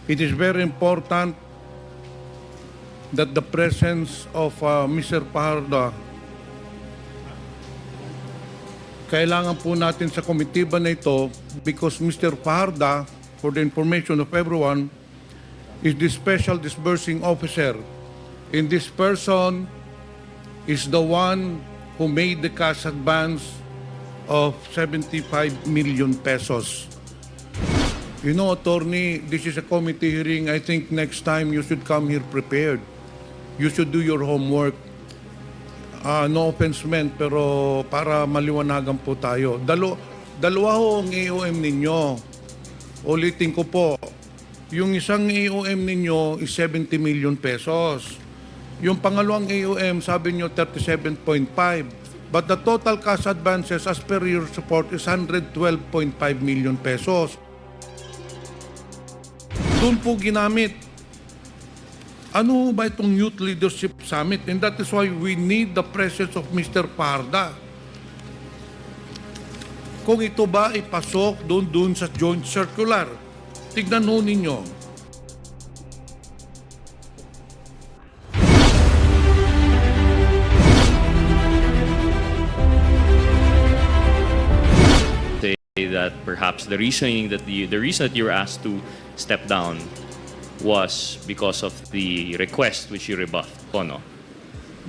It is very important that the presence of Mr. Paharda, kailangan po natin sa komitiba na ito because Mr. Paharda, for the information of everyone, is the special disbursing officer. And this person is the one who made the cash advance of 75 million pesos. You know, attorney, this is a committee hearing. I think next time you should come here prepared. You should do your homework. No offense meant, pero para maliwanagan po tayo. Dalawa ho ang AOM ninyo. Ulitin ko po, yung isang AOM ninyo is 70 million pesos. Yung pangalawang AOM, sabi nyo 37.5. But the total cash advances as per your report is 112.5 million pesos. Doon po ginamit. Ano ba itong Youth Leadership Summit? And that is why we need the presence of Mr. Parda. Kung ito ba ipasok doon sa joint circular, tignan ho ninyo. That perhaps the reason that you were asked to step down was because of the request which you rebuffed, no?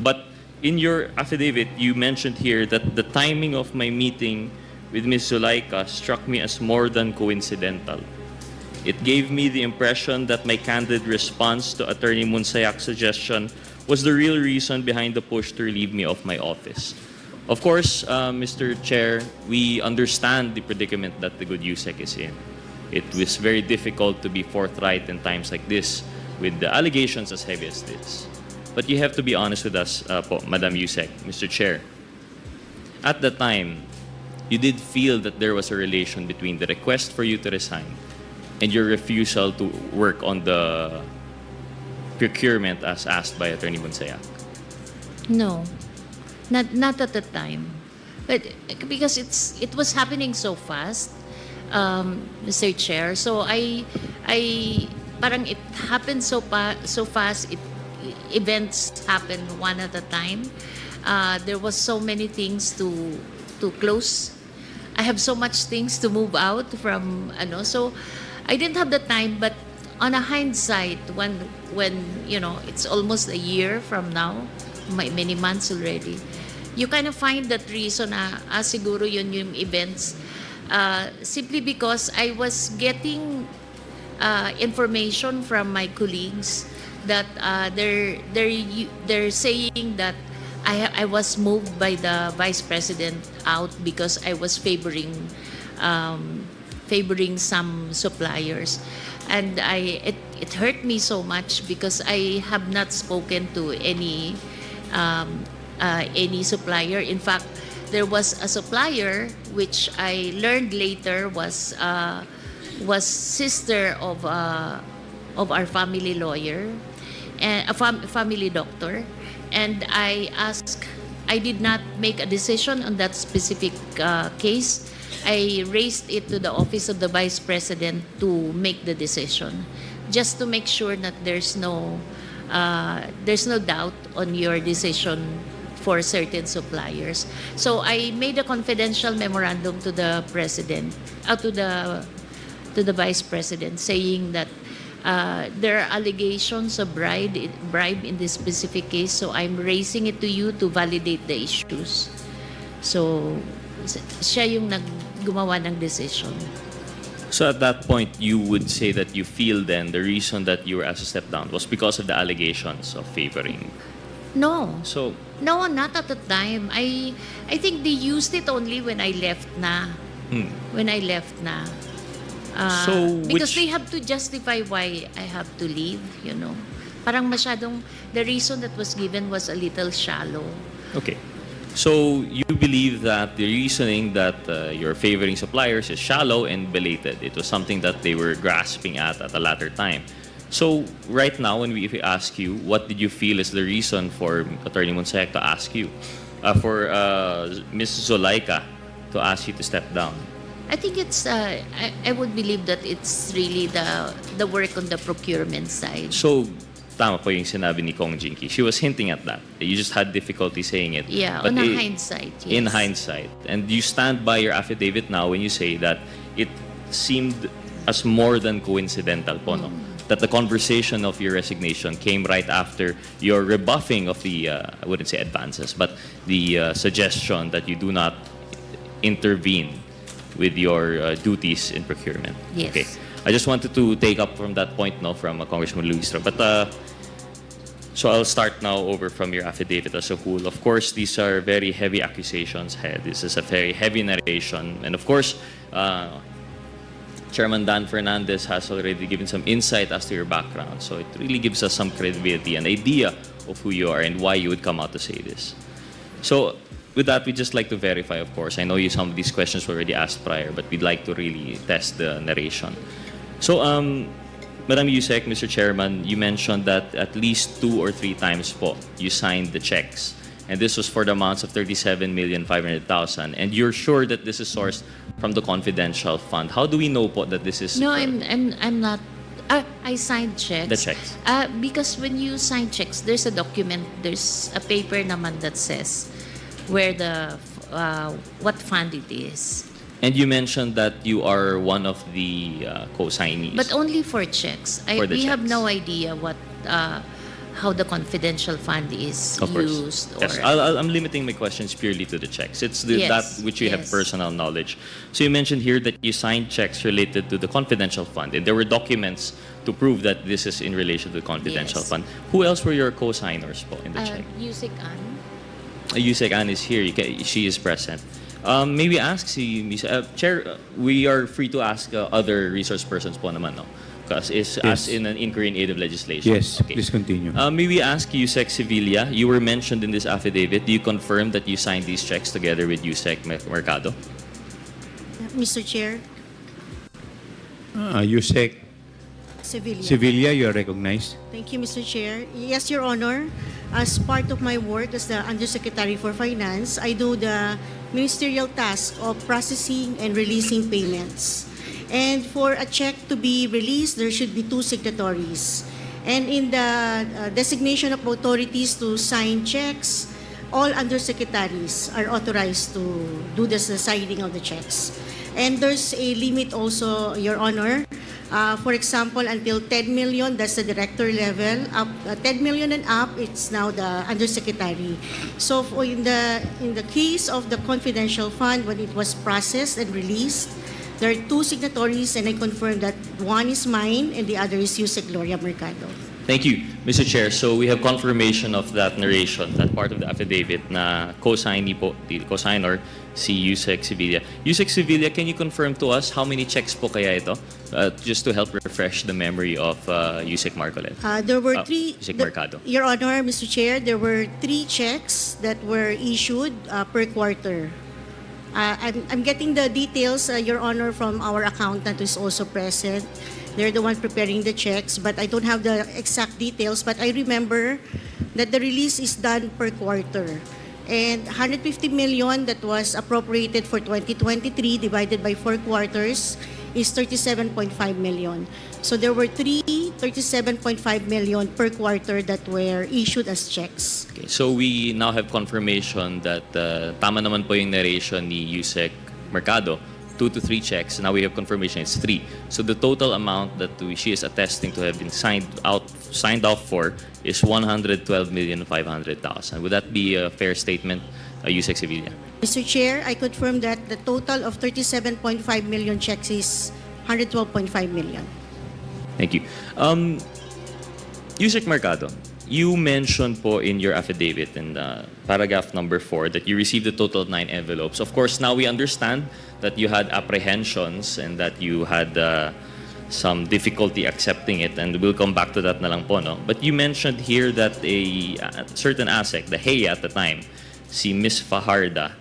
But in your affidavit, you mentioned here that the timing of my meeting with Ms. Zulaika struck me as more than coincidental. It gave me the impression that my candid response to Attorney Munsayak's suggestion was the real reason behind the push to relieve me of my office. Of course, Mr. Chair, we understand the predicament that the good USEC is in. It was very difficult to be forthright in times like this with the allegations as heavy as this. But you have to be honest with us, Madam USEC, Mr. Chair. At the time, you did feel that there was a relation between the request for you to resign and your refusal to work on the procurement as asked by Attorney Bunsayak. No. Not at the time, but because it was happening so fast, Mr. Chair. So parang it happened so fast. Events happened one at a time. There was so many things to close. I have so much things to move out from so I didn't have the time. But on a hindsight, when it's almost a year from now, many months already, you kind of find that reason na siguro yun yung events simply because I was getting information from my colleagues that they're saying that I was moved by the Vice President out because I was favoring some suppliers. And it hurt me so much because I have not spoken to any supplier. In fact, there was a supplier which I learned later was sister of our family lawyer and a family doctor. And I did not make a decision on that specific case. I raised it to the office of the Vice President to make the decision, just to make sure that there's no doubt on your decision for certain suppliers. So I made a confidential memorandum to the President, to the Vice President, saying that there are allegations of bribe in this specific case. So I'm raising it to you to validate the issues. So siya yung gumawa ng decision. So at that point, you would say that you feel then the reason that you were asked to step down was because of the allegations of favoring. No. So No, not at the time. I think they used it only when I left na. When I left na. Because they have to justify why I have to leave, Parang masyadong, the reason that was given was a little shallow. Okay. So you believe that the reasoning that you're favoring suppliers is shallow and belated. It was something that they were grasping at a latter time. So right now, when we ask you, what did you feel is the reason for Attorney Monsayak to ask you, for Ms. Zulaika to ask you to step down? I think it's, I would believe that it's really the work on the procurement side. So, tama po yung sinabi ni Kong Jinky. She was hinting at that. You just had difficulty saying it. Yeah, But on a hindsight, yes. In hindsight. And you stand by your affidavit now when you say that it seemed as more than coincidental po, no? That the conversation of your resignation came right after your rebuffing of the, I wouldn't say advances, but the suggestion that you do not intervene with your duties in procurement. Yes. Okay. I just wanted to take up from that point, no, from Congressman Luis. But so I'll start now over from your affidavit as a whole. Of course, these are very heavy accusations. This is a very heavy narration, and of course, Chairman Dan Fernandez has already given some insight as to your background. So it really gives us some credibility, an idea of who you are and why you would come out to say this. So with that, we'd just like to verify, of course. I know you some of these questions were already asked prior, but we'd like to really test the narration. So, Madam Yusek, Mr. Chairman, you mentioned that at least 2 or 3 times po, you signed the checks. And this was for the amounts of 37,500,000. And you're sure that this is sourced from the confidential fund. How do we know po that this is... No, I'm not. I signed checks. The checks. Because when you sign checks, there's a document, there's a paper naman that says where the what fund it is. And you mentioned that you are one of the co-signees. But only for checks. We have no idea what how the confidential fund is Of course. used. Or, Yes, I'm limiting my questions purely to the checks. It's Yes, that which you have yes. personal knowledge. So you mentioned here that you signed checks related to the confidential fund, and there were documents to prove that this is in relation to the confidential Yes. fund. Who else were your co-signers po in the check? Yusek Ann. Yusek Ann is here. She is present. Maybe ask si Ms. Chair, we are free to ask other resource persons po naman, no? Because it's as in an inquiry in aid of legislation. Yes, please continue. Maybe ask Yusek Sevilla. You were mentioned in this affidavit. Do you confirm that you signed these checks together with Yusek Mercado? Mr. Chair, Yusek Sevilla. Sevilla, you are recognized. Thank you, Mr. Chair. Yes, Your Honor. As part of my work as the Undersecretary for Finance, I do the ministerial task of processing and releasing payments. And for a check to be released, there should be 2 signatories. And in the designation of authorities to sign checks, all undersecretaries are authorized to do the signing of the checks. And there's a limit also, Your Honor. For example, until 10 million, that's the director level. Up 10 million and up, it's now the undersecretary. So in the case of the confidential fund, when it was processed and released, there are 2 signatories, and I confirm that one is mine and the other is Yusek Gloria Mercado. Thank you, Mr. Chair. So we have confirmation of that narration, that part of the affidavit na co-signee po, the co-signer, si Yusek Sevilla. Yusek Sevilla, can you confirm to us how many checks po kaya ito? Just to help refresh the memory of Yusek Marcolet. There were 3. Yusek Mercado. Your Honor, Mr. Chair, there were 3 checks that were issued per quarter. I'm getting the details, Your Honor, from our accountant who is also present. They're the one preparing the checks, but I don't have the exact details. But I remember that the release is done per quarter. And 150 million that was appropriated for 2023 divided by 4 quarters is 37.5 million. So there were 37.5 million per quarter that were issued as checks. Okay, so we now have confirmation that tama naman po yung narration ni Yusek Mercado, 2 to 3 checks. Now we have confirmation it's 3. So the total amount that she is attesting to have been signed off for is 112,500,000. Would that be a fair statement, Yusek Sevilla? Mr. Chair, I confirm that the total of 37.5 million checks is 112.5 million. Thank you. Yusek Mercado, you mentioned po in your affidavit in paragraph number 4 that you received a total of 9 envelopes. Of course, now we understand that you had apprehensions and that you had some difficulty accepting it, and we'll come back to that na lang po, no? But you mentioned here that a certain ASEC, the HEA at the time, si Ms. Fajarda,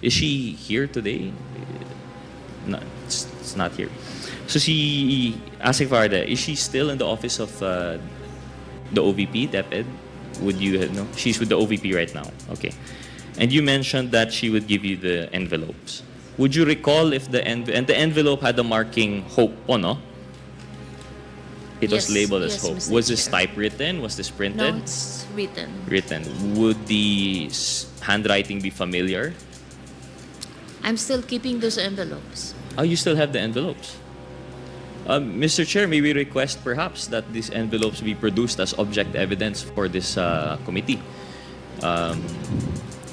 is she here today? No, it's not here. So si ASEC Fajarda, is she still in the office of the OVP, DepEd? Would you know? She's with the OVP right now. Okay. And you mentioned that she would give you the envelopes. would you recall if the envelope had the marking Hope po, no? It was Yes, labeled as yes, Hope. Mr. Was this Chair. typewritten? Was this No, printed? it's written. Written. Would the handwriting be familiar? I'm still keeping those envelopes. Oh, you still have the envelopes. Mr. Chair, may we request perhaps that these envelopes be produced as object evidence for this committee?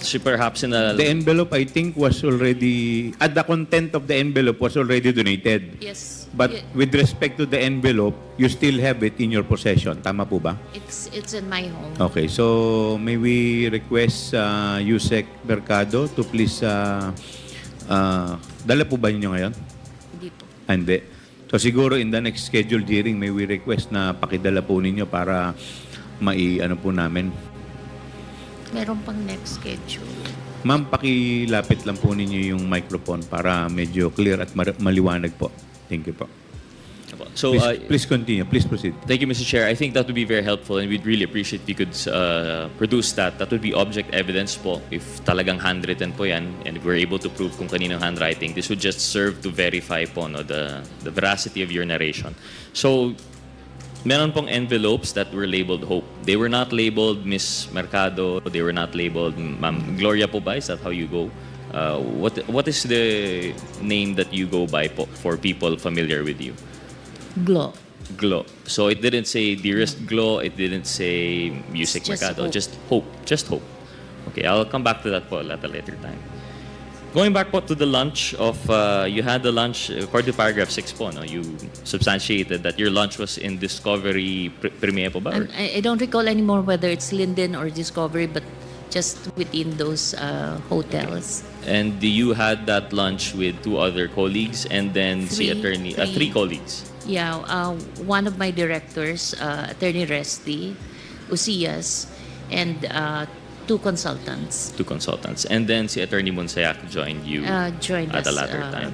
So perhaps in a... The envelope, I think, was already, the content of the envelope was already donated. Yes. But y- with respect to the envelope, you still have it in your possession. Tama po ba? it's in my home. Okay, so may we request Yusek Mercado to please, dala po ba ninyo ngayon? Hindi po. Hindi. So siguro in the next scheduled hearing, may we request na pakidala po ninyo para ano po namin. Meron pang next schedule. Ma'am, pakilapit lang po ninyo yung microphone para medyo clear at maliwanag po. Thank you po. So, Please continue. Please proceed. thank you, Mr. Chair. I think that would be very helpful and we'd really appreciate if you could produce that. That would be object evidence po if talagang handwritten po yan and if we're able to prove kung kaninong handwriting. This would just serve to verify po no, the veracity of your narration. So, meron pong envelopes that were labeled Hope. They were not labeled Miss Mercado. They were not labeled Ma'am Gloria po ba? Is that how you go? What is the name that you go by po for people familiar with you? Glo. Glo. So it didn't say Dearest Glo. It didn't say Music Just Mercado. Hope. Just Hope. Just Hope. Okay, I'll come back to that po at a later time. Going back po to the lunch of, you had the lunch, according to paragraph 6 po, no? You substantiated that your lunch was in Discovery Premier po ba? Or- I don't recall anymore whether it's Linden or Discovery, but just within those hotels. And you had that lunch with 2 other colleagues and then si attorney, 3 colleagues. Yeah, one of my directors, Attorney Resty, Ucias, and 2 consultants 2 consultants. And then si Attorney Monsayak joined you joined at us. a later time.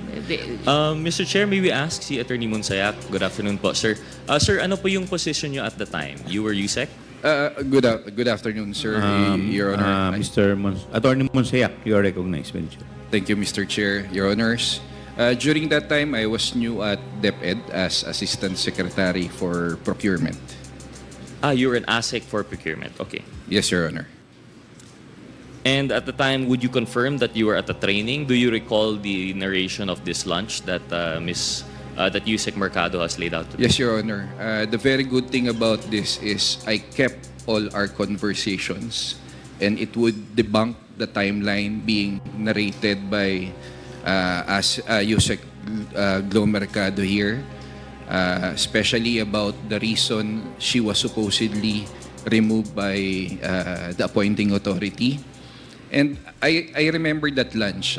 Mr. Chair, may we ask si Attorney Monsayak? Good afternoon po, sir. Sir, ano po yung position nyo at the time? You were USEC? Good afternoon, sir, Your Honor. Attorney Monsayak, you are recognized. Thank you, Mr. Chair, Your Honors. During that time, I was new at DepEd as Assistant Secretary for Procurement. You were an ASEC for procurement. Okay. Yes, Your Honor. And at the time, would you confirm that you were at the training? Do you recall the narration of this lunch that that USEC Mercado has laid out today? Yes, Your Honor. The very good thing about this is I kept all our conversations and it would debunk the timeline being narrated by USEC Glo Mercado here, especially about the reason she was supposedly removed by the appointing authority. And I remember that lunch.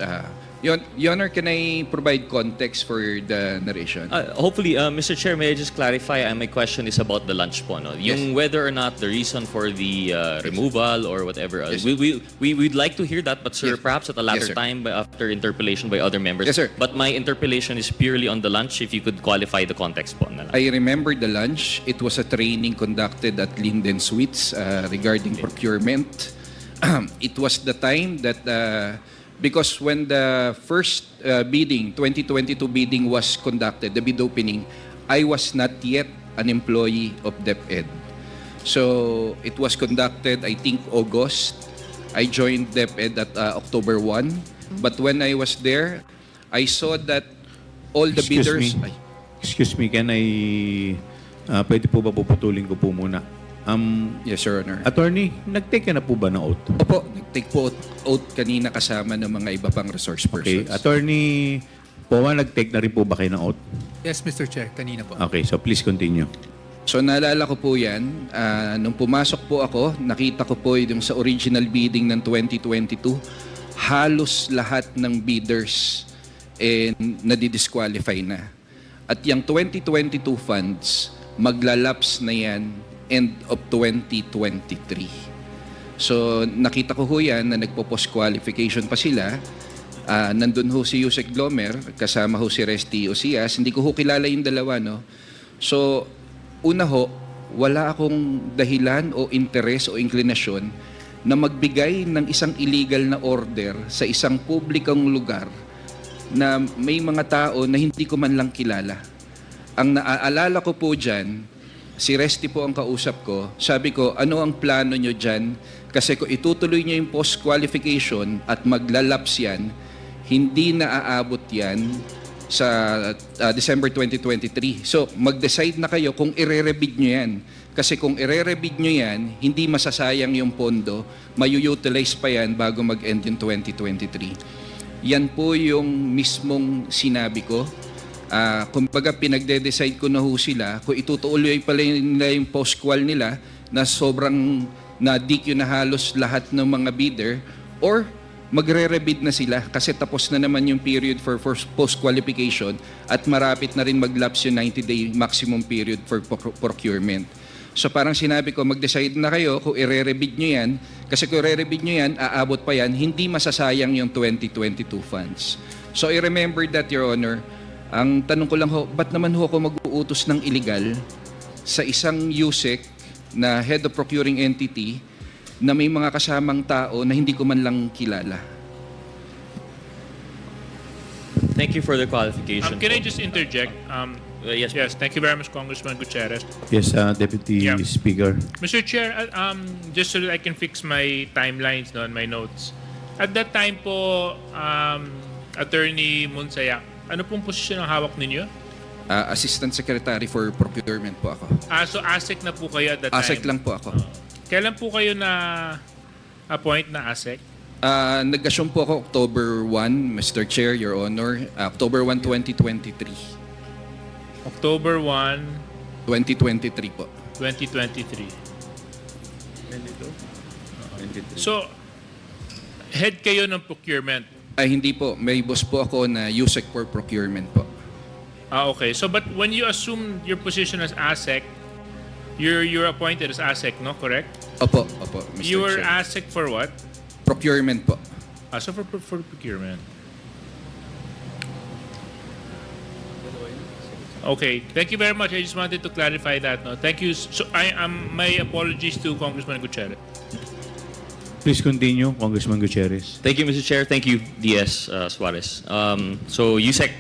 Your Honor, can I provide context for the narration? Hopefully, Mr. Chair, may I just clarify? My question is about the lunch po. No? Yung whether or not the reason for the removal or whatever else. Yes. We'd like to hear that, but sir, Yes. perhaps at a later Yes, sir. time after interpellation by other members. Yes, sir. But my interpellation is purely on the lunch. If you could qualify the context po. Na lang. I remember the lunch. It was a training conducted at Linden Suites regarding procurement. It was the time that, because when the first bidding, 2022 bidding was conducted, the bid opening, I was not yet an employee of DepEd. So it was conducted, I think, August. I joined DepEd at October 1. But when I was there, I saw that all the bidders... Excuse me, can I... pwede po ba puputulin ko po muna? Yes, Your Honor. Attorney, nag-take ka na po ba ng oath? Opo, nag-take po oath kanina kasama ng mga iba pang resource Okay. persons. Attorney Powa, nag-take na rin po ba kayo ng oath? Yes, Mr. Chair. Kanina po. Okay, so please continue. So naalala ko po yan, nung pumasok po ako, nakita ko po yung sa original bidding ng 2022, halos lahat ng bidders nadidisqualify na. At yung 2022 funds, maglalaps na yan end of 2023. So nakita ko ho yan na nagpo-post qualification pa sila. Nandun ho si Yusek Glomer, kasama ho si Resty Ocias. Hindi ko ho kilala yung dalawa, no? So, una ho, wala akong dahilan o interes o inklinasyon na magbigay ng isang illegal na order sa isang publikong lugar na may mga tao na hindi ko man lang kilala. Ang naaalala ko po dyan, si Resty po ang kausap ko. Sabi ko, ano ang plano nyo dyan? Kasi kung itutuloy nyo yung post-qualification at maglalaps yan, hindi na aabot yan sa December 2023. So, mag-decide na kayo kung ire-rebid nyo yan. Kasi kung ire-rebid nyo yan, hindi masasayang yung pondo, mayu-utilize pa yan bago mag-end yung 2023. Yan po yung mismong sinabi ko. Kumbaga pinagde-decide ko na ho sila kung itutuloy pala nila yung post-qual nila na sobrang na-DQ na halos lahat ng mga bidder or magre-rebid na sila kasi tapos na naman yung period for post-qualification at marapit na rin mag-lapse yung 90-day maximum period for procurement. So parang sinabi ko, mag-decide na kayo kung ire-rebid nyo yan kasi kung ire-rebid nyo yan, aabot pa yan, hindi masasayang yung 2022 funds. So I remember that, Your Honor. Ang tanong ko lang ho, ba't naman ho ako mag-uutos ng illegal sa isang USEC na head of procuring entity na may mga kasamang tao na hindi ko man lang kilala? Thank you for the qualification. Can I po. just interject? Yes, Yes, thank you very much, Congressman Gutierrez. Yes, Deputy Yeah. Speaker. Mr. Chair, just so that I can fix my timelines no, and my notes. At that time po, Attorney Monsayak, ano pong posisyon ang hawak ninyo? Assistant Secretary for Procurement po ako. So ASEC na po kayo at that time? ASEC lang po ako. Kailan po kayo na appoint na ASEC? Nag-assume po ako October 1, Mr. Chair, Your Honor. October 1, 2023. October 1, 2023 po. 2023. So, head kayo ng procurement. Ay, hindi po. May boss po ako na USEC for procurement po. Okay. So, but when you assume your position as ASEC, you're appointed as ASEC, no? Correct? Opo, Mr. You were Chair. ASEC for what? Procurement po. So for procurement. Okay. Thank you very much. I just wanted to clarify that. No? Thank you. So I am my apologies to Congressman Gutierrez. Please continue, Congressman Gutierrez. Thank you, Mr. Chair. Thank you, DS Suarez. So USEC,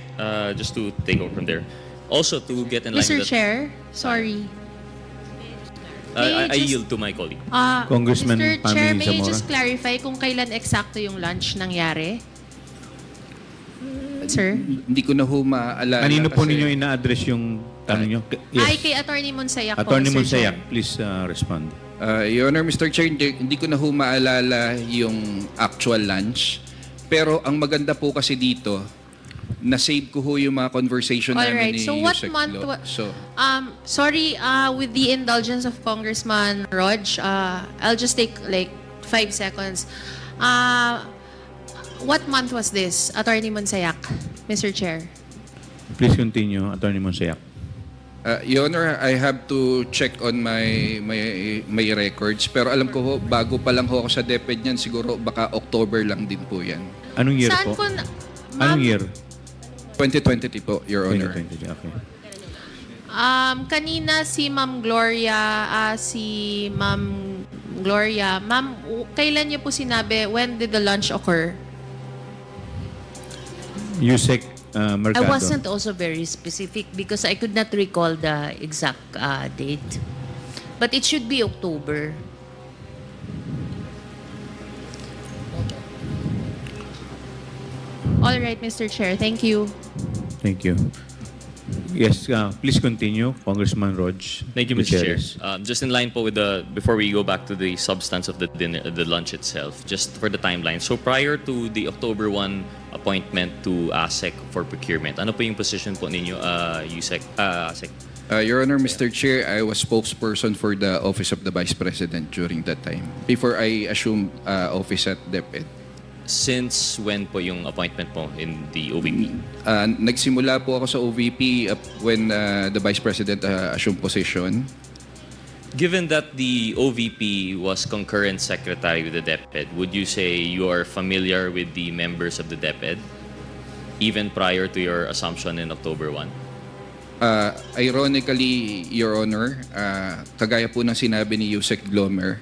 just to take over from there. Also, to get in line Mr. with that, Chair, sorry. May I just- yield to my colleague. Congressman Mr. Pami Chair, may you Zamora. just clarify kung kailan eksakto yung lunch nangyari? Sir? Hindi ko na ho maaalala. Kanino po kasi- ninyo ina-address yung tanong nyo? Ay, kay Attorney Monsayak po, Attorney Mr. Monsayak, Chair. please respond. Your Honor, Mr. Chair, hindi ko na ho maalala yung actual lunch. Pero ang maganda po kasi dito, na-save ko ho yung mga conversation namin Alright, ni so what Yusek month Lo. wa- sorry, with the indulgence of Congressman Rog, I'll just take like 5 seconds. What month was this, Attorney Monsayak, Mr. Chair? Please continue, Attorney Monsayak. Your Honor, I have to check on my records. Pero alam ko ho, bago pa lang ho ako sa DepEd niyan, siguro baka October lang din po yan. Anong year Saan po? po, Anong year? 2023 po, Your Honor. 2020, okay. Kanina si Ma'am Gloria, Ma'am, kailan niyo po sinabi, when did the lunch occur? USEC I Mercado. wasn't also very specific because I could not recall the exact date. But it should be October. All right, Mr. Chair. Thank you. Thank you. Yes, please continue, Congressman Rog. Thank you, Mr. Chair. Gutierrez. Just in line po with before we go back to the substance of the dinner, the lunch itself, just for the timeline. So prior to the October 1 appointment to ASEC for procurement, ano po yung position po ninyo, USEC, ASEC? Your Honor, Mr. Chair, I was spokesperson for the Office of the Vice President during that time, before I assumed office at DepEd. Since when po yung appointment po in the OVP? Nagsimula po ako sa OVP when the Vice President assumed position. Given that the OVP was concurrent secretary with the DepEd, would you say you are familiar with the members of the DepEd, even prior to your assumption in October 1? Ironically, Your Honor, kagaya po ng sinabi ni Yusek Glomer,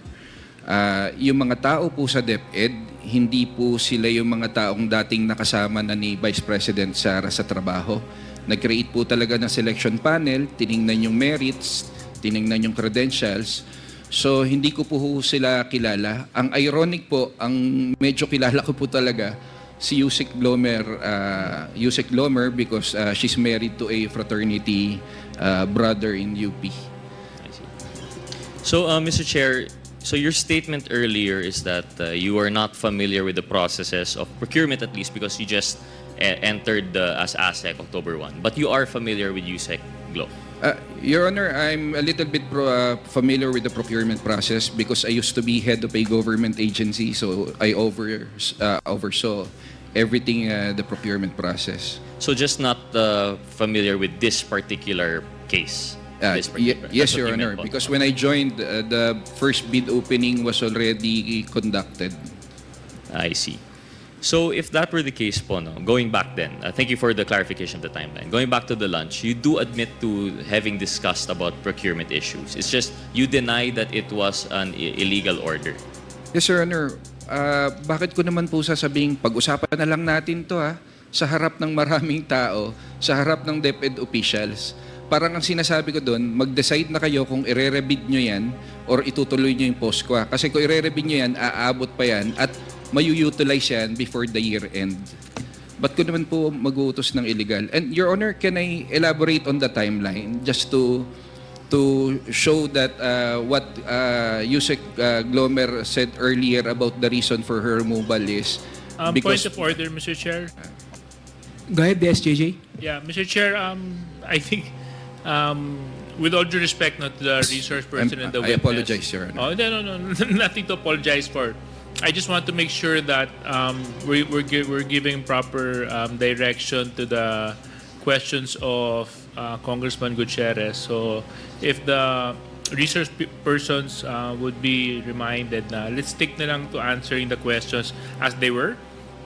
Yung mga tao po sa DepEd, hindi po sila yung mga taong dating nakasama na ni Vice President Sara sa trabaho. Nag-create po talaga ng selection panel, tiningnan yung merits, tiningnan yung credentials. So, hindi ko po sila kilala. Ang ironic po, ang medyo kilala ko po talaga, si Yusek Glomer because she's married to a fraternity brother in UP. So, Mr. Chair, so your statement earlier is that you are not familiar with the processes of procurement, at least because you just entered as ASEC October 1. But you are familiar with USEC Glo. Your Honor, I'm a little bit familiar with the procurement process because I used to be head of a government agency, so I oversaw everything the procurement process. So just not familiar with this particular case? Yes, Your Honor, because when I joined, the first bid opening was already conducted. I see. So if that were the case po, no, going back then, thank you for the clarification of the timeline. Going back to the lunch, you do admit to having discussed about procurement issues. It's just you deny that it was an illegal order. Yes, Your Honor. Bakit ko naman po sasabing pag-usapan na lang natin to sa harap ng maraming tao, sa harap ng DepEd officials. Parang ang sinasabi ko doon, mag-decide na kayo kung ire-rebid nyo yan or itutuloy nyo yung POSCOA. Kasi kung ire-rebid nyo yan, aabot pa yan at mayu-utilize yan before the year end. Ba't ko naman po mag-uutos ng illegal? And Your Honor, can I elaborate on the timeline just to show that what Yusek Glomer said earlier about the reason for her removal is Point of order, Mr. Chair. Go ahead, the SJJ. Yeah, Mr. Chair, I think with all due respect not to the resource person and the I witness. apologize, Your Honor. Oh, no, nothing to apologize for. I just want to make sure that we're giving proper direction to the questions of Congressman Gutierrez. So if the resource persons would be reminded na let's stick na lang to answering the questions as they were.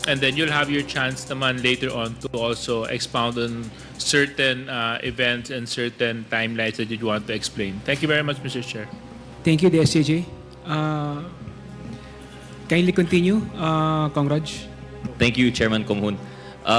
And then you'll have your chance naman later on to also expound on certain events and certain timelines that you want to explain. Thank you very much, Mr. Chair. Thank you, the SJJ. Kindly continue, Congraj. Thank you, Chairman Kumhun.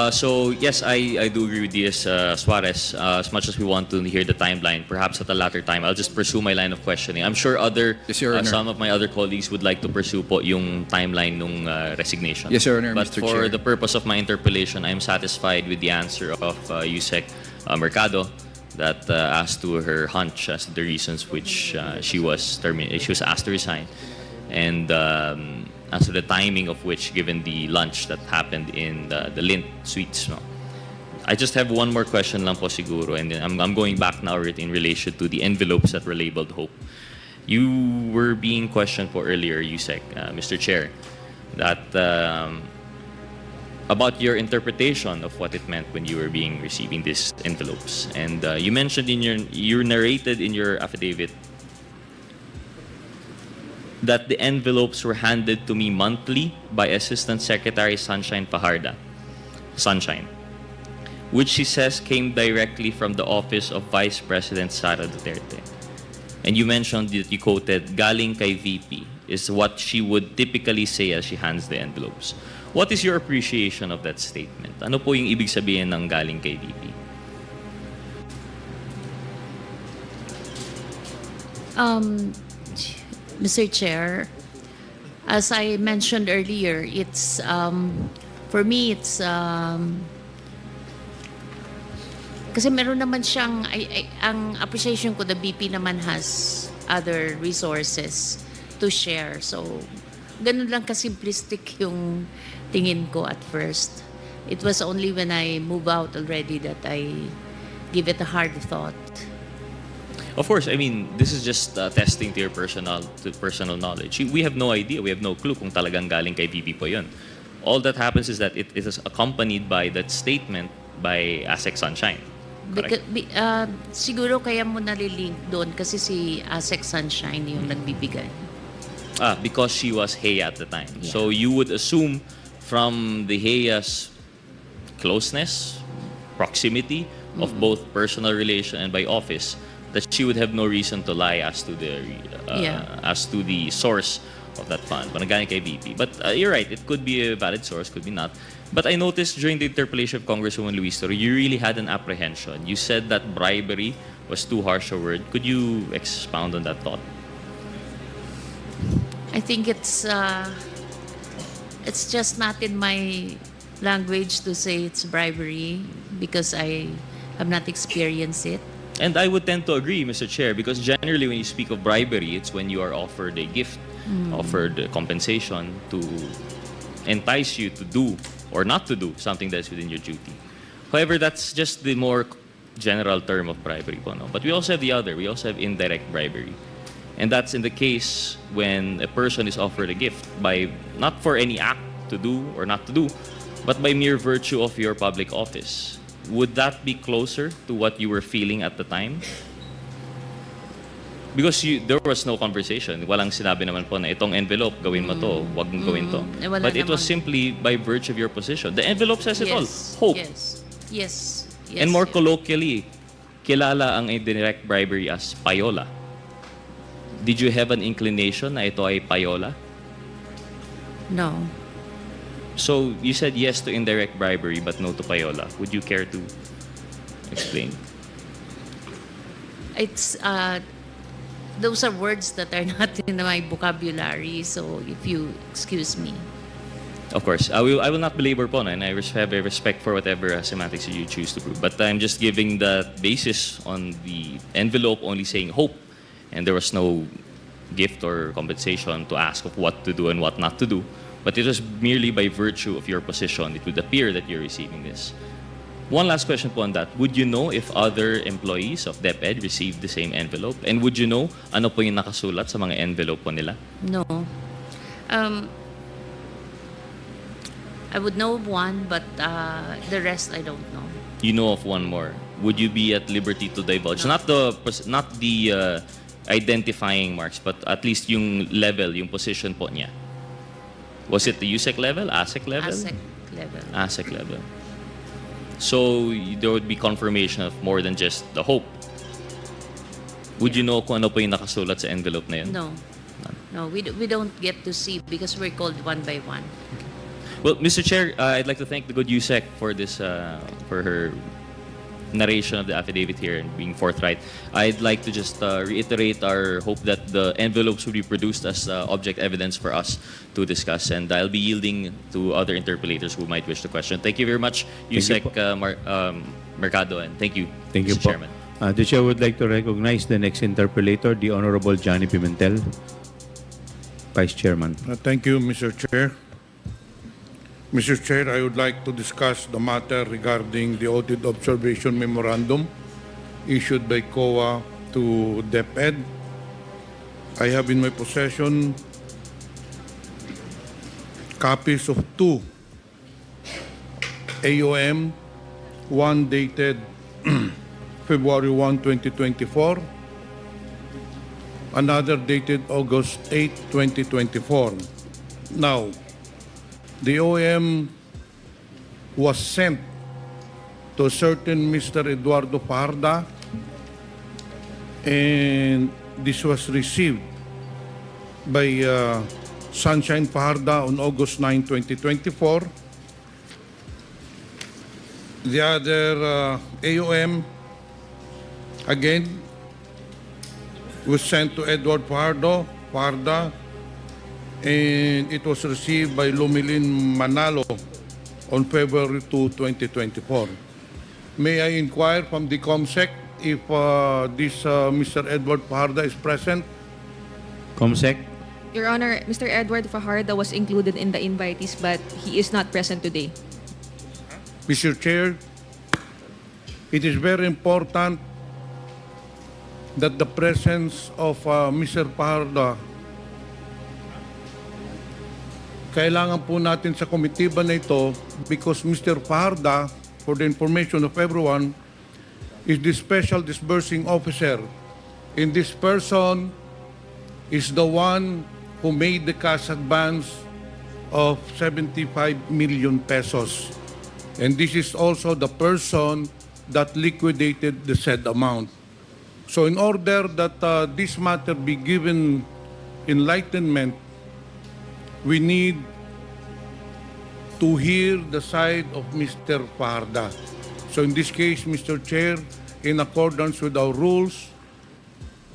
So yes, I do agree with DS Suarez. As much as we want to hear the timeline, perhaps at a later time, I'll just pursue my line of questioning. I'm sure Yes, Your Honor. some of my other colleagues would like to pursue po yung timeline nung resignation. Yes, Your Honor, But Mr. for Chair. the purpose of my interpellation, I'm satisfied with the answer of Yusek Mercado that as to her hunch as to the reasons which she was asked to resign, and as to the timing of which, given the lunch that happened in the Lint Suites. No? I just have one more question lang po siguro, and then I'm going back now in relation to the envelopes that were labeled Hope. You were being questioned for earlier, Yusek, Mr. Chair, that about your interpretation of what it meant when you were receiving these envelopes. And you mentioned you narrated in your affidavit that the envelopes were handed to me monthly by Assistant Secretary Sunshine Fajarda, which she says came directly from the office of Vice President Sara Duterte. And you mentioned that you quoted, "Galing kay VP," is what she would typically say as she hands the envelopes. What is your appreciation of that statement? Ano po yung ibig sabihin ng galing kay VP? Mr. Chair, as I mentioned earlier, it's for me it's kasi meron naman siyang ang appreciation ko, the BP naman has other resources to share. So ganun lang kasimplistic yung tingin ko at first. It was only when I move out already that I give it a hard thought. Of course, I mean, this is just testing to your personal knowledge. We have no idea, we have no clue kung talagang galing kay VP po yun. All that happens is that it is accompanied by that statement by ASEC Sunshine. Siguro kaya mo nalilink doon kasi si ASEC Sunshine yung nagbibigay. Because she was Heya at the time. Yeah. So you would assume from the Heya's closeness, proximity of both personal relation and by office, that she would have no reason to lie as to the source of that fund. Panagaling kay VP. But you're right, it could be a valid source, could be not. But I noticed during the interpellation of Congresswoman Luis Toro, you really had an apprehension. You said that bribery was too harsh a word. Could you expound on that thought? I think it's just not in my language to say it's bribery because I have not experienced it. And I would tend to agree, Mr. Chair, because generally when you speak of bribery, it's when you are offered a gift, offered compensation to entice you to do or not to do something that's within your duty. However, that's just the more general term of bribery. No? But we also have the other. We also have indirect bribery. And that's in the case when a person is offered a gift by not for any act to do or not to do, but by mere virtue of your public office. Would that be closer to what you were feeling at the time? Because there was no conversation. Walang sinabi naman po na itong envelope, gawin mo to, wag mong gawin to. Wala But it was naman. simply by virtue of your position. The envelope says it all. Hope. Yes. And more colloquially, kilala ang indirect bribery as payola. Did you have an inclination na ito ay payola? No. So you said yes to indirect bribery but no to payola. Would you care to explain? It's those are words that are not in my vocabulary, so if you excuse me. Of course, I will not belabor po, and I have a respect for whatever semantics you choose to prove. But I'm just giving the basis on the envelope only saying hope, and there was no gift or compensation to ask of what to do and what not to do. But it was merely by virtue of your position. It would appear that you're receiving this. One last question po on that. Would you know if other employees of DepEd received the same envelope? And would you know ano po yung nakasulat sa mga envelope po nila? No. I would know of one, but the rest I don't know. You know of one more. Would you be at liberty to divulge? No. Not the identifying marks, but at least yung level, yung position po niya. Was it the USEC level, ASEC level? ASEC level. ASEC level. So there would be confirmation of more than just the hope. Would you know kung ano po yung nakasulat sa envelope na yun? No. No, we don't get to see because we're called one by one. Well, Mr. Chair, I'd like to thank the good USEC for this, for her narration of the affidavit here and being forthright. I'd like to just reiterate our hope that the envelopes will be produced as object evidence for us to discuss, and I'll be yielding to other interpellators who might wish to question. Thank you very much, USEC Mercado, and thank you, Thank you Mr. po. Chairman. The Chair would like to recognize the next interpellator, the Honorable Johnny Pimentel, Vice Chairman. Thank you, Mr. Chair. Mr. Chair, I would like to discuss the matter regarding the audit observation memorandum issued by COA to DepEd. I have in my possession copies of two AOM, one dated February 1, 2024, another dated August 8, 2024. Now, the OM was sent to a certain Mr. Eduardo Parda, and this was received by Sunshine Parda on August 9, 2024. The other AOM, again, was sent to Edward Parda, and it was received by Lumilin Manalo on February 2, 2024. May I inquire from the COMSEC if this Mr. Edward Fajarda is present? COMSEC? Your Honor, Mr. Edward Fajarda was included in the invitees, but he is not present today. Mr. Chair, it is very important that the presence of Mr. Fajarda, kailangan po natin sa komitiba na ito because Mr. Fajarda, for the information of everyone, is the special disbursing officer. And this person is the one who made the cash advance of 75 million pesos. And this is also the person that liquidated the said amount. So in order that this matter be given enlightenment we need to hear the side of Mr. Parda. So in this case, Mr. Chair, in accordance with our rules,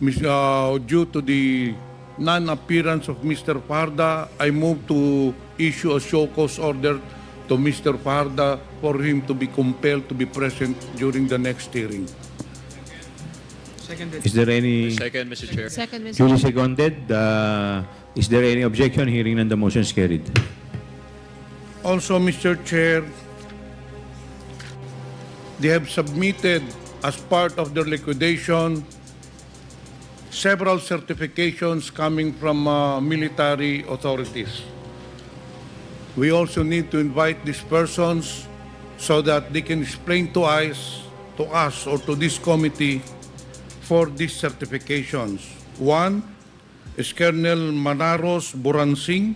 due to the non-appearance of Mr. Parda, I move to issue a show cause order to Mr. Parda for him to be compelled to be present during the next hearing. Is there any Second, Mr. Chair. Second, Mr. duly seconded? Is there any objection? Hearing none, the motion is carried. Also, Mr. Chair, they have submitted as part of their liquidation several certifications coming from military authorities. We also need to invite these persons so that they can explain to us or to this committee for these certifications. One is Colonel Manaros Buransing,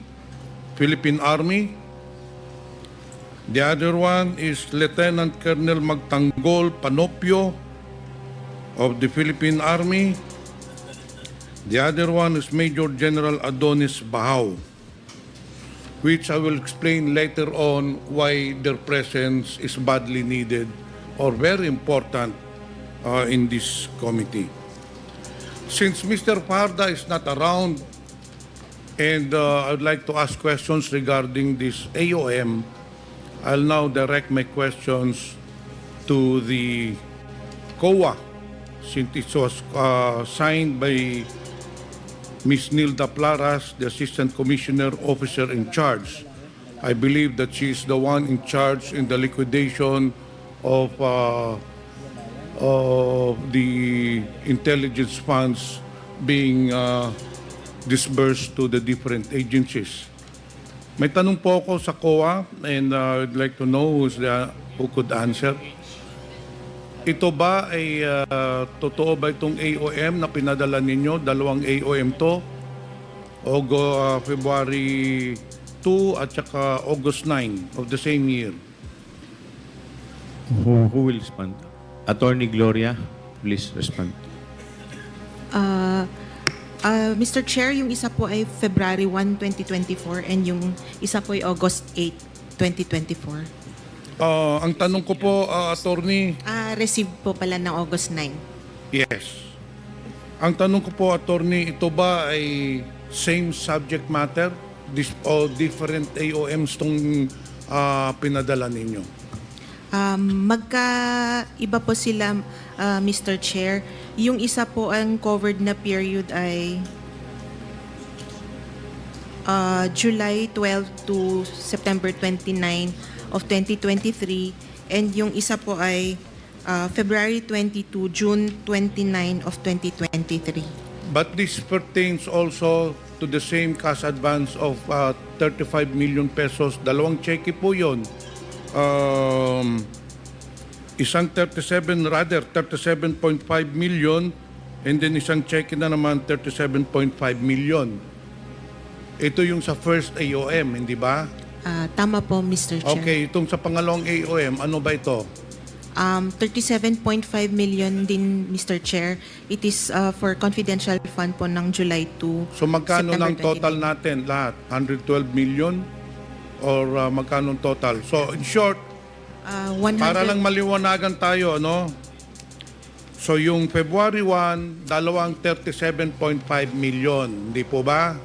Philippine Army. The other one is Lieutenant Colonel Magtanggol Panopio of the Philippine Army. The other one is Major General Adonis Bahaw, which I will explain later on why their presence is badly needed or very important in this committee. Since Mr. Parda is not around, and I would like to ask questions regarding this AOM, I'll now direct my questions to the COA, since it was signed by Ms. Nilda Plaras, the Assistant Commissioner Officer in charge. I believe that she is the one in charge in the liquidation of the intelligence funds being disbursed to the different agencies. May tanong po ako sa COA and I'd like to know who could answer. Ito ba ay totoo ba itong AOM na pinadala ninyo? Dalawang AOM to. February 2 at saka August 9 of the same year. Who will respond? Attorney Gloria, please respond. Mr. Chair, yung isa po ay February 1, 2024 and yung isa po ay August 8, 2024. Ang tanong ko po, Attorney, Received po pala ng August 9. yes. Ang tanong ko po, Attorney, ito ba ay same subject matter o different AOMs tong pinadala ninyo? Magkaiba po sila, Mr. Chair. Yung isa po ang covered na period ay July 12 to September 29 of 2023 and yung isa po ay February 22, June 29 of 2023. But this pertains also to the same cash advance of 35 million pesos. Dalawang cheque po yun. Isang 37.5 million and then isang cheque na naman 37.5 million. Ito yung sa first AOM, hindi ba? Tama po, Mr. Chair. Okay, itong sa pangalawang AOM, ano ba ito? 37.5 million din, Mr. Chair. It is for confidential fund po ng July 2. So magkano September ng total 29. natin lahat? 112 million? Or magkano total? So in short, 100, para lang maliwanagan tayo, ano? So yung February 1, dalawang 37.5 million, hindi po ba?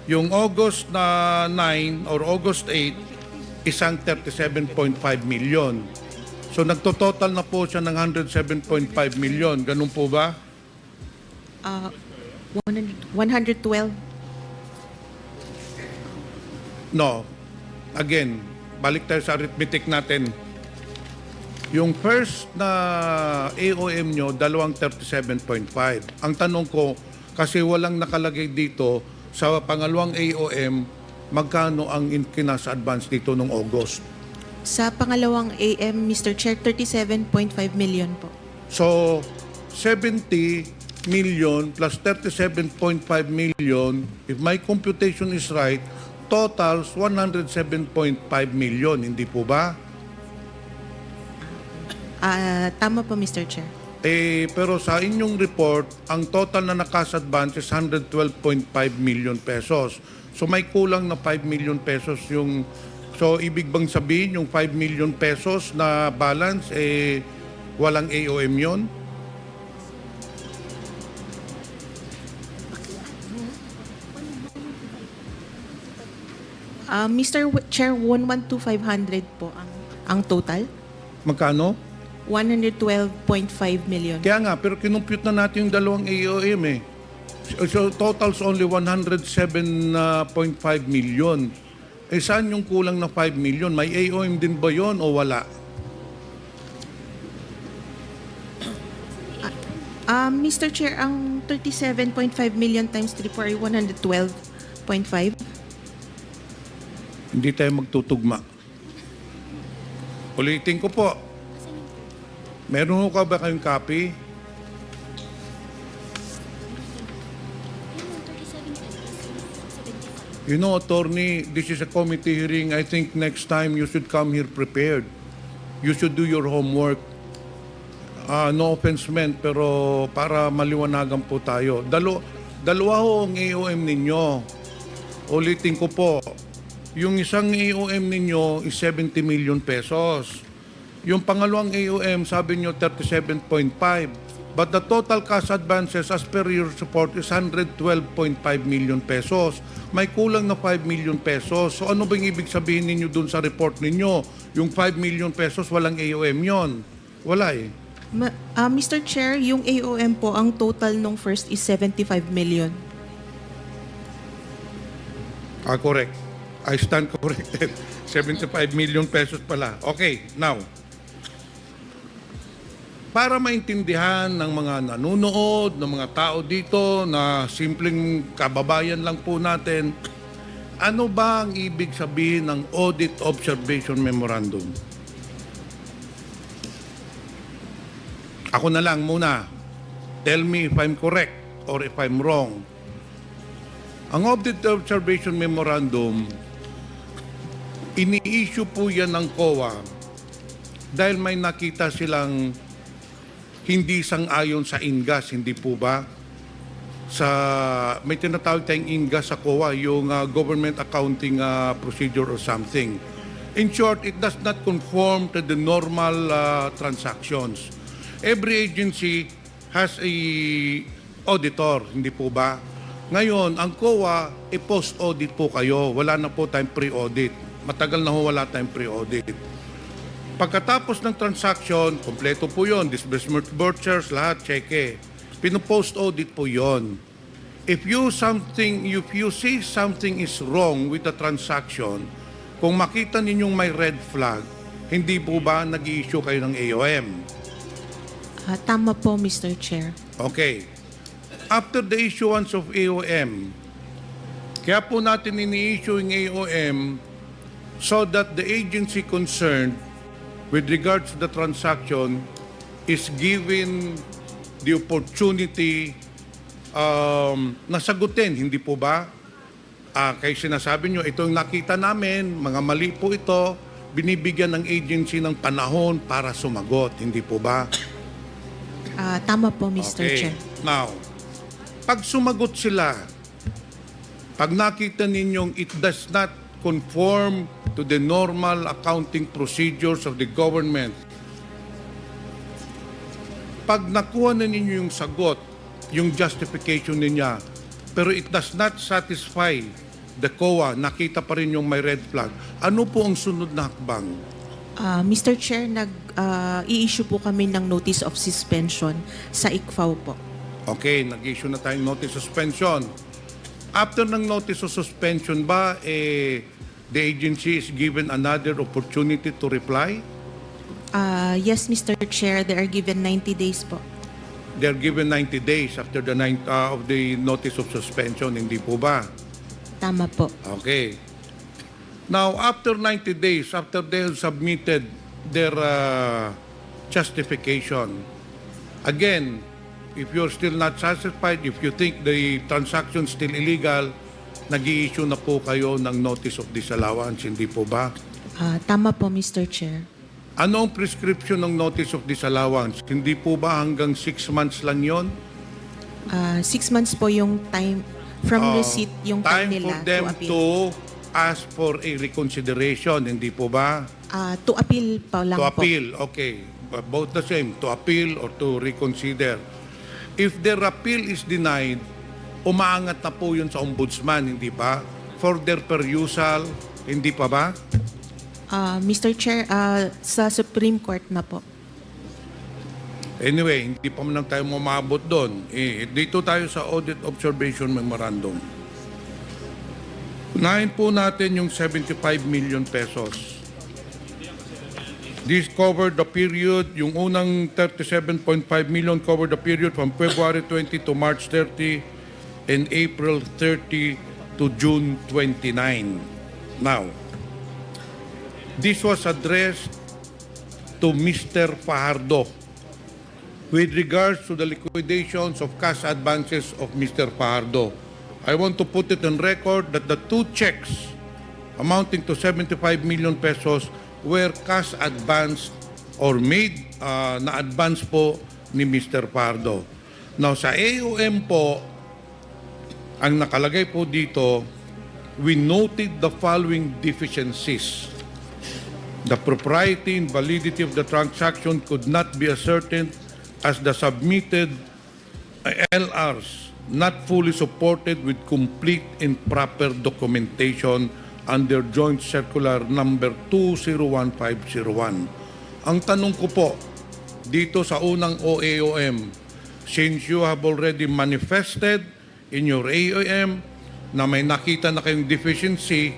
Yung August na 9 or August 8, isang 37.5 million. So nagtototal na po siya ng 107.5 million. Ganun po ba? 112. No. Again, balik tayo sa arithmetic natin. Yung first na AOM nyo, dalawang 37.5. Ang tanong ko, kasi walang nakalagay dito, sa pangalawang AOM, magkano ang kinas advance dito nung August? Sa pangalawang AM, Mr. Chair, 37.5 million po. So, 70 million plus 37.5 million, if my computation is right, totals 107.5 million, hindi po ba? Tama po, Mr. Chair. Pero sa inyong report, ang total na nakas advance is 112.5 million pesos. So may kulang na 5 million pesos yung... So ibig bang sabihin yung 5 million pesos na balance, walang AOM yon? Mr. Chair, 112,500 po ang total. Magkano? 112.5 million. Kaya nga, pero kinumpute na natin yung dalawang AOM eh. So totals only 107.5 million. Saan yung kulang na 5 million? May AOM din ba yon o wala? Mr. Chair, ang 37.5 million times 3 po ay 112.5. Hindi tayo magtutugma. Ulitin ko po. Meron ka ba kayong copy? You know, attorney, this is a committee hearing. I think next time you should come here prepared. You should do your homework. No offense meant, pero para maliwanagan po tayo. Dalawa ho ang AOM ninyo. Ulitin ko po. Yung isang AOM ninyo is 70 million pesos. Yung pangalawang AOM, sabi nyo 37.5. But the total cash advances as per your report is 112.5 million pesos. May kulang na 5 million pesos. So ano bang ibig sabihin ninyo dun sa report ninyo? Yung 5 million pesos, walang AOM yon? Wala eh. Mr. Chair, yung AOM po, ang total nung first is 75 million. Correct. I stand corrected. 75 million pesos pala. Okay, now. Para maintindihan ng mga nanonood, ng mga tao dito na simpleng kababayan lang po natin, ano ba ang ibig sabihin ng Audit Observation Memorandum? Ako na lang muna. Tell me if I'm correct or if I'm wrong. Ang Audit Observation Memorandum, ini-issue po yan ng COA dahil may nakita silang hindi sang-ayon sa INGAS, hindi po ba? May tinatawag tayong INGAS sa COA, yung Government Accounting Procedure or something. In short, it does not conform to the normal transactions. Every agency has a auditor, hindi po ba? Ngayon, ang COA, post-audit po kayo. Wala na po tayong pre-audit. Matagal na ho wala tayong pre-audit. Pagkatapos ng transaction, kompleto po yon, disbursement vouchers, lahat, cheque. Pino-post-audit po yon. If you see something is wrong with the transaction, kung makita ninyong may red flag, hindi po ba nag-i-issue kayo ng AOM? Tama po, Mr. Chair. Okay. After the issuance of AOM, kaya po natin ini-issue yung AOM so that the agency concerned with regards to the transaction is given the opportunity na sagutin, hindi po ba? Kaya sinasabi nyo, ito yung nakita namin, mga mali po ito, binibigyan ng agency ng panahon para sumagot, hindi po ba? Tama po, Mr. Okay. Chair. Now, pag sumagot sila, pag nakita ninyong it does not conform to the normal accounting procedures of the government, pag nakuha na ninyo yung sagot, yung justification niya, pero it does not satisfy the COA, nakita pa rin yung may red flag, ano po ang sunod na hakbang? Mr. Chair, i-issue po kami ng notice of suspension sa ICFAO po. Okay, nag-issue na tayong notice of suspension. After ng notice of suspension ba, the agency is given another opportunity to reply? Yes, Mr. Chair, they are given 90 days po. They're given 90 days after the of the notice of suspension, hindi po ba? Tama po. Okay. Now, after 90 days, after they have submitted their justification, again, if you're still not satisfied, if you think the transaction still illegal, nag-i-issue na po kayo ng notice of disallowance, hindi po ba? Tama po, Mr. Chair. Ano ang prescription ng notice of disallowance? Hindi po ba hanggang 6 months lang yon? 6 months po yung time from receipt yung time Time nila for them to appeal. to ask for a reconsideration, hindi po ba? To appeal pa lang To po. appeal, okay. Both the same, to appeal or to reconsider. If their appeal is denied, umaangat na po yun sa ombudsman, hindi ba? For their perusal, hindi pa ba? Mr. Chair, sa Supreme Court na po. Anyway, hindi pa man tayo mamabot doon. Dito tayo sa Audit Observation Memorandum. Unahin po natin yung 75 million pesos. This covered the period, yung unang 37.5 million covered the period from February 20 to March 30 and April 30 to June 29. Now, this was addressed to Mr. Fajardo with regards to the liquidations of cash advances of Mr. Fajardo. I want to put it on record that the two checks amounting to 75 million pesos were cash advanced or made na advance po ni Mr. Fajardo. Now sa AUM po, ang nakalagay po dito, we noted the following deficiencies. The propriety and validity of the transaction could not be ascertained as the submitted LRs not fully supported with complete and proper documentation under Joint Circular number 201501. Ang tanong ko po, dito sa unang OAOM, since you have already manifested in your AOM na may nakita na kayong deficiency,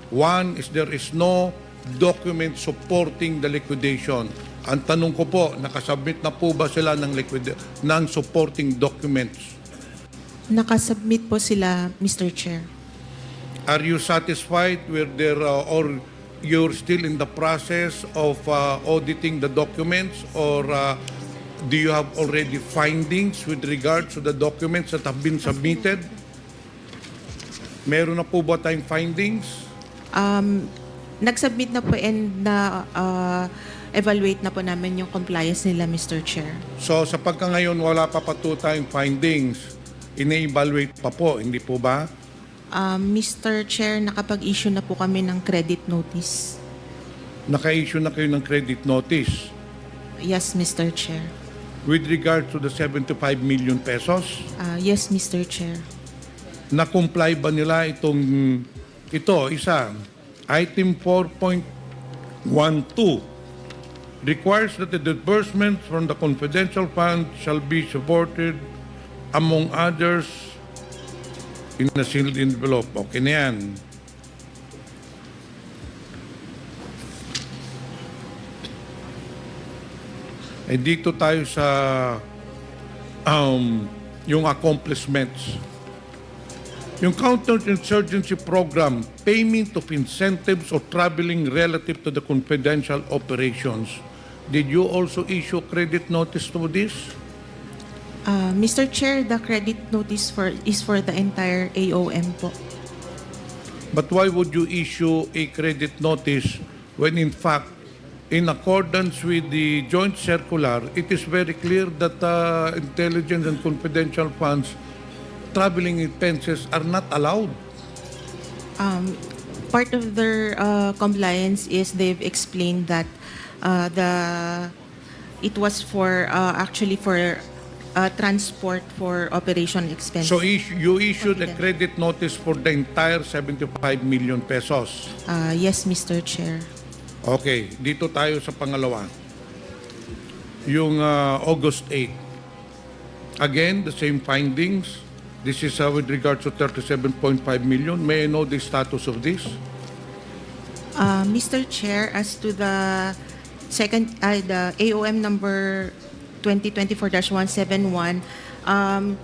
one is there is no document supporting the liquidation. Ang tanong ko po, nakasubmit na po ba sila ng supporting documents? Nakasubmit po sila, Mr. Chair. Are you satisfied with their or you're still in the process of auditing the documents, or do you have already findings with regards to the documents that have been submitted? Meron na po ba tayong findings? Nag-submit na po and na evaluate na po namin yung compliance nila, Mr. Chair. So sa pagka-ngayon wala pa tayong findings, ine-evaluate pa po, hindi po ba? Mr. Chair, nakapag-issue na po kami ng credit notice. Naka-issue na kayo ng credit notice Yes, Mr. Chair. with regard to the 75 million pesos. Yes, Mr. Chair. Na-comply ba nila isa, item 4.12 requires that the disbursements from the confidential fund shall be supported, among others, in a sealed envelope. Okay na yan. Dito tayo sa yung accomplishments. Yung counterinsurgency program, payment of incentives or traveling relative to the confidential operations. Did you also issue credit notice to this? Mr. Chair, the credit notice is for the entire AOM po. But why would you issue a credit notice when in fact, in accordance with the joint circular, it is very clear that intelligence and confidential funds, traveling expenses are not allowed? Part of their compliance is they've explained that it was for actually for transport for operation expenses. So you issued a credit notice for the entire 75 million pesos. Yes, Mr. Chair. Okay, dito tayo sa pangalawa. Yung August 8. Again, the same findings. This is with regards to 37.5 million. May I know the status of this? Mr. Chair, as to the second, the AOM number 2024-171,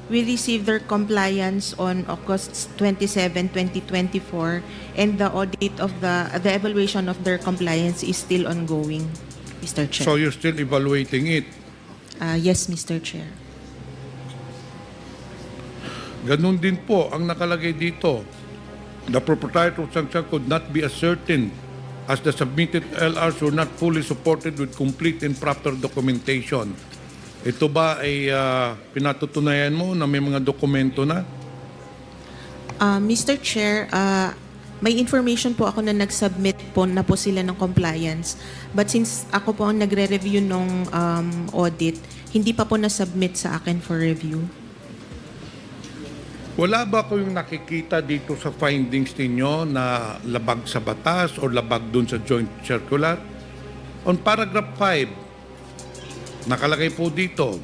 we received their compliance on August 27, 2024, and the audit of the evaluation of their compliance is still ongoing, Mr. Chair. So you're still evaluating it? Yes, Mr. Chair. Ganun din po ang nakalagay dito. The proprietor of sanction could not be ascertained as the submitted LRs were not fully supported with complete and proper documentation. Ito ba ay pinatutunayan mo na may mga dokumento na? Mr. Chair, may information po ako na nag-submit po na po sila ng compliance. But since ako po ang nagre-review ng audit, hindi pa po na-submit sa akin for review. Wala ba kayong nakikita dito sa findings ninyo na labag sa batas o labag dun sa joint circular? On paragraph 5, nakalagay po dito,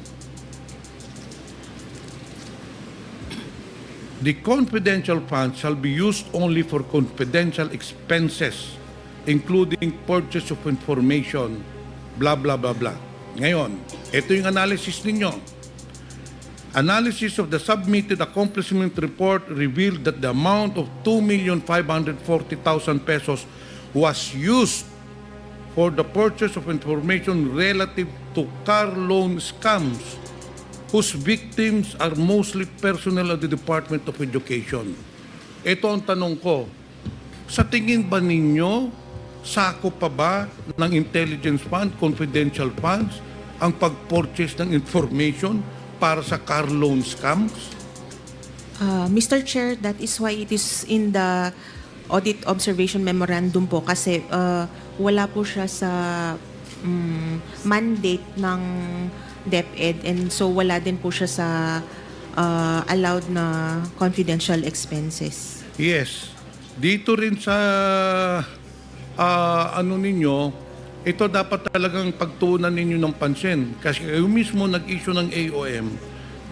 the confidential funds shall be used only for confidential expenses, including purchase of information, blah, blah, blah, blah. Ngayon, ito yung analysis ninyo. Analysis of the submitted accomplishment report revealed that the amount of 2,540,000 pesos was used for the purchase of information relative to car loan scams whose victims are mostly personnel of the Department of Education. Ito ang tanong ko, sa tingin ba ninyo, sako pa ba ng intelligence fund, confidential funds, ang pag-purchase ng information para sa car loan scams? Mr. Chair, that is why it is in the audit observation memorandum po kasi wala po siya sa mandate ng DepEd and so wala din po siya sa allowed na confidential expenses. Yes. Dito rin sa ano ninyo, ito dapat talagang pagtuunan ninyo ng pansin. Kasi kayo mismo nag-issue ng AOM.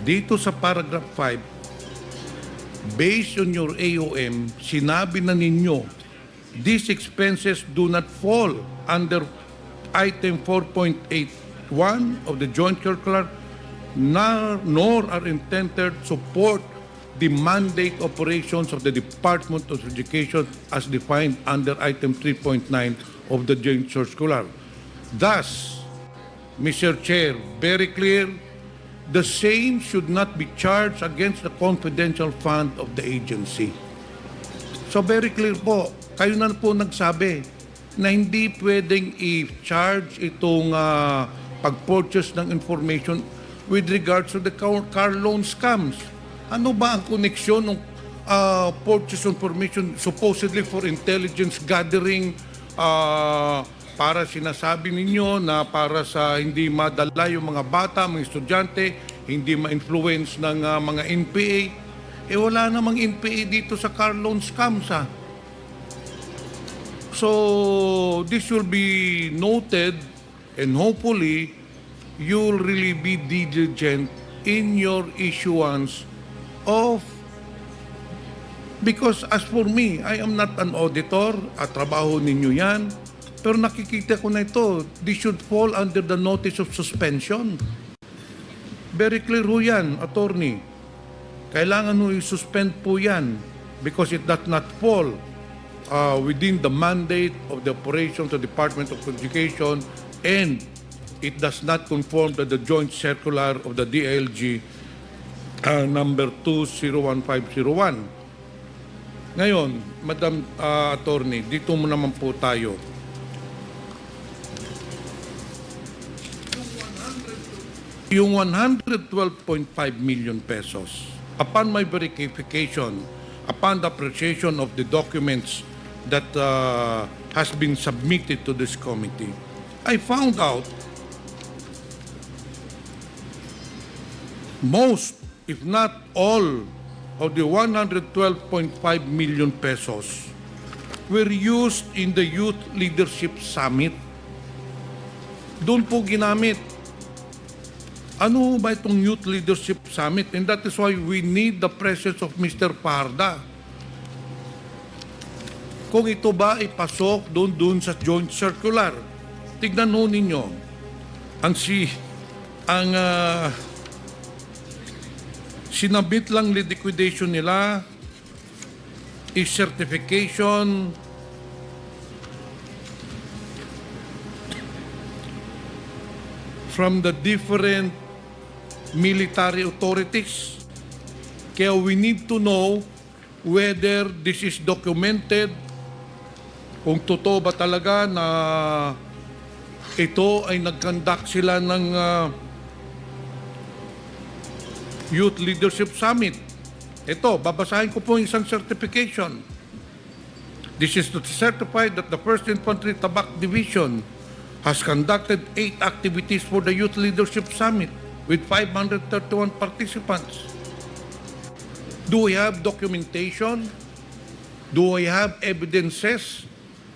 Dito sa paragraph 5, based on your AOM, sinabi na ninyo, these expenses do not fall under item 4.81 of the joint circular, nor are intended to support the mandate operations of the Department of Education as defined under item 3.9 of the joint circular. Thus, Mr. Chair, very clear, the same should not be charged against the confidential fund of the agency. So very clear po, kayo na po nagsabi na hindi pwedeng i-charge itong pag-purchase ng information with regards to the car loan scams. Ano ba ang koneksyon ng purchase information supposedly for intelligence gathering, para sinasabi ninyo na para sa hindi madala yung mga bata, mga estudyante, hindi ma-influence ng mga NPA. Wala namang NPA dito sa car loan scams, ha? So, this will be noted and hopefully, you'll really be diligent in your issuance of, because as for me, I am not an auditor, at trabaho ninyo yan, pero nakikita ko na ito, this should fall under the notice of suspension. Very clear ho yan, attorney. Kailangan ho i-suspend po yan because it does not fall within the mandate of the operations of the Department of Education and it does not conform to the joint circular of the DILG number 201501. Ngayon, Madam Attorney, dito mo naman po tayo. Yung 112.5 million pesos, upon my verification, upon the appreciation of the documents that has been submitted to this committee, I found out most, if not all, of the 112.5 million pesos were used in the Youth Leadership Summit. Doon po ginamit. Ano ba itong Youth Leadership Summit? And that is why we need the presence of Mr. Parda. Kung ito ba ipasok doon sa joint circular, tignan ho ninyo. Sinabit lang liquidation nila is certification from the different military authorities. Kaya we need to know whether this is documented kung totoo ba talaga na ito ay nag-conduct sila ng Youth Leadership Summit. Ito, babasahin ko po yung isang certification. This is to certify that the 1st Infantry Tabak Division has conducted 8 activities for the Youth Leadership Summit with 531 participants. Do we have documentation? Do we have evidences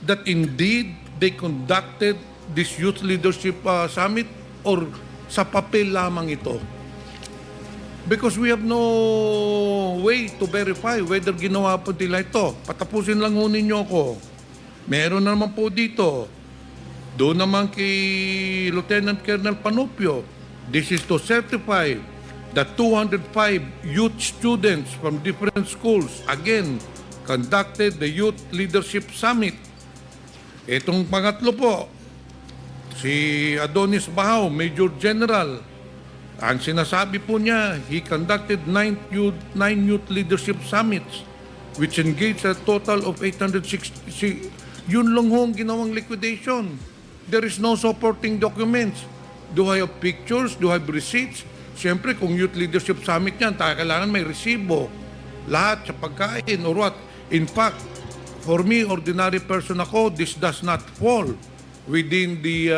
that indeed they conducted this Youth Leadership Summit, or sa papel lamang ito? Because we have no way to verify whether ginawa po nila ito. Patapusin lang ho ninyo ako. Meron naman po dito. Doon naman kay Lieutenant Colonel Panopio, this is to certify that 205 youth students from different schools, again, conducted the Youth Leadership Summit. Itong pangatlo po, si Adonis Bahaw, Major General, ang sinasabi po niya, he conducted 9 youth leadership summits which engaged a total of 860. Yun lang ho ang ginawang liquidation. There is no supporting documents. Do I have pictures? Do I have receipts? Siyempre, kung youth leadership summit yan, kailangan may resibo. Lahat sa pagkain or what. In fact, for me, ordinary person ako, this does not fall within the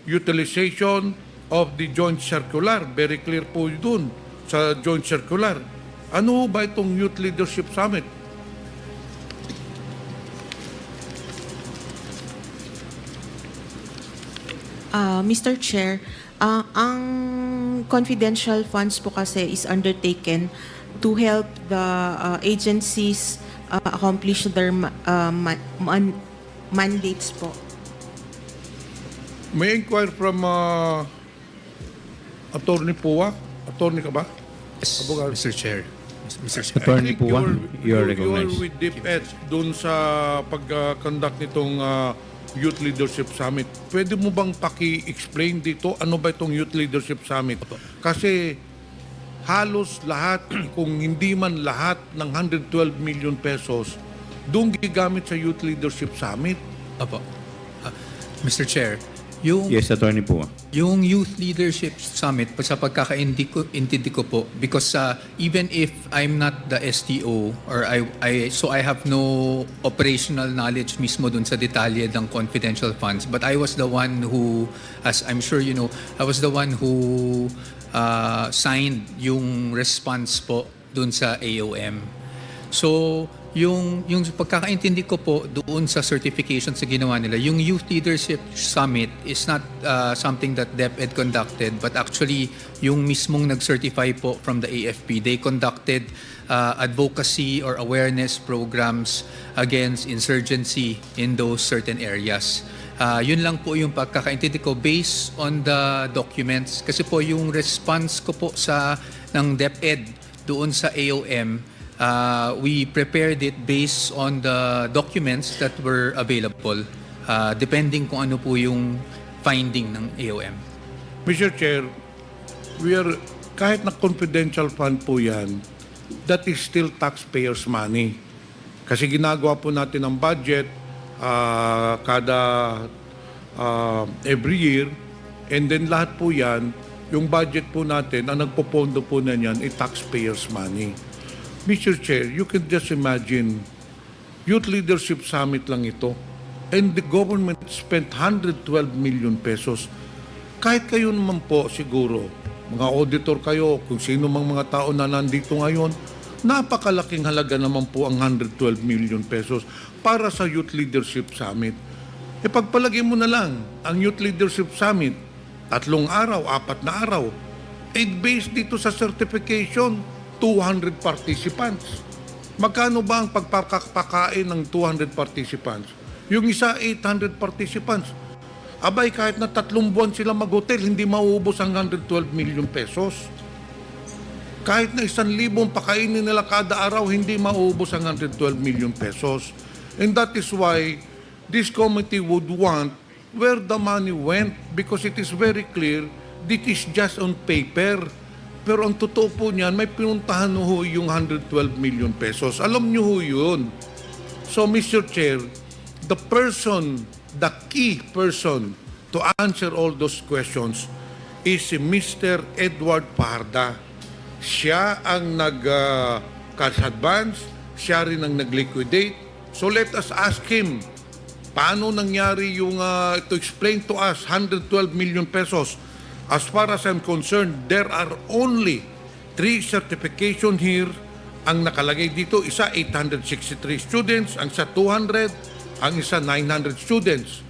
utilization of the joint circular. Very clear po dun sa joint circular. Ano ba itong Youth Leadership Summit? Mr. Chair, ang confidential funds po kasi is undertaken to help the agencies accomplish their mandates po. May inquire from Attorney Puwa. Attorney ka ba? Yes, Abogado. Mr. Chair. Mr. Chair. Attorney Puwa, you are You're recognized. with DepEd doon sa pag-conduct nitong Youth Leadership Summit. Pwede mo bang paki-explain dito ano ba itong Youth Leadership Summit? Kasi halos lahat, kung hindi man lahat ng 112 million pesos, doon gigamit sa Youth Leadership Summit. Opo. Mr. Chair, yung Yes, Attorney Puwa. Yung Youth Leadership Summit, sa pagkakaintindi ko po, because even if I'm not the STO, or so I have no operational knowledge mismo dun sa detalye ng confidential funds, but I was the one who, as I'm sure you know, I was the one who signed yung response po dun sa AOM. So, yung pagkakaintindi ko po doon sa certification sa ginawa nila, yung Youth Leadership Summit is not something that DepEd conducted, but actually yung mismong nag-certify po from the AFP. They conducted advocacy or awareness programs against insurgency in those certain areas. Yun lang po yung pagkakaintindi ko based on the documents. Kasi po yung response ko po ng DepEd doon sa AOM, we prepared it based on the documents that were available, depending kung ano po yung finding ng AOM. Mr. Chair, kahit na confidential fund po yan, that is still taxpayers' money. Kasi ginagawa po natin ang budget every year, and then lahat po yan, yung budget po natin, ang nagpopondo po na yan, ay taxpayers' money. Mr. Chair, you can just imagine, Youth Leadership Summit lang ito, and the government spent 112 million pesos. Kahit kayo naman po siguro, mga auditor kayo, kung sino mang mga tao na nandito ngayon, napakalaking halaga naman po ang 112 million pesos para sa Youth Leadership Summit. E pagpalagay mo na lang, ang Youth Leadership Summit, 3 araw, 4 na araw, based dito sa certification, 200 participants. Magkano ba ang pagpapakain ng 200 participants? Yung isa, 800 participants. Abay, kahit na 3 buwan sila mag-hotel, hindi mauubos ang 112 million pesos. Kahit na 1,000 pakainin nila kada araw, hindi mauubos ang 112 million pesos. And that is why this committee would want where the money went, because it is very clear this is just on paper. Pero ang totoo po niyan, may pinuntahan ho yung 112 million pesos. Alam niyo ho yun. So, Mr. Chair, the key person to answer all those questions is si Mr. Edward Parda. Siya ang cash advance, siya rin ang nag-liquidate. So let us ask him, paano nangyari yung, to explain to us, 112 million pesos. As far as I'm concerned, there are only 3 certification here ang nakalagay dito. Isa 863 students, ang isa 200, ang isa 900 students.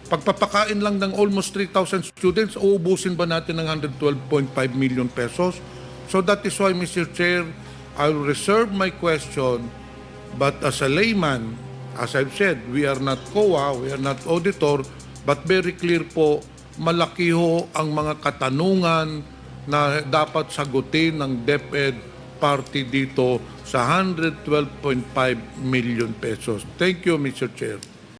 Pagpapakain lang ng almost 3,000 students, uubusin ba natin ng 112.5 million pesos? So that is why, Mr. Chair, I will reserve my question. But as a layman, as I've said, we are not COA, we are not auditor, but very clear po, malaki ho ang mga katanungan na dapat sagutin ng DepEd party dito sa 112.5 million pesos. Thank you, Mr. Chair.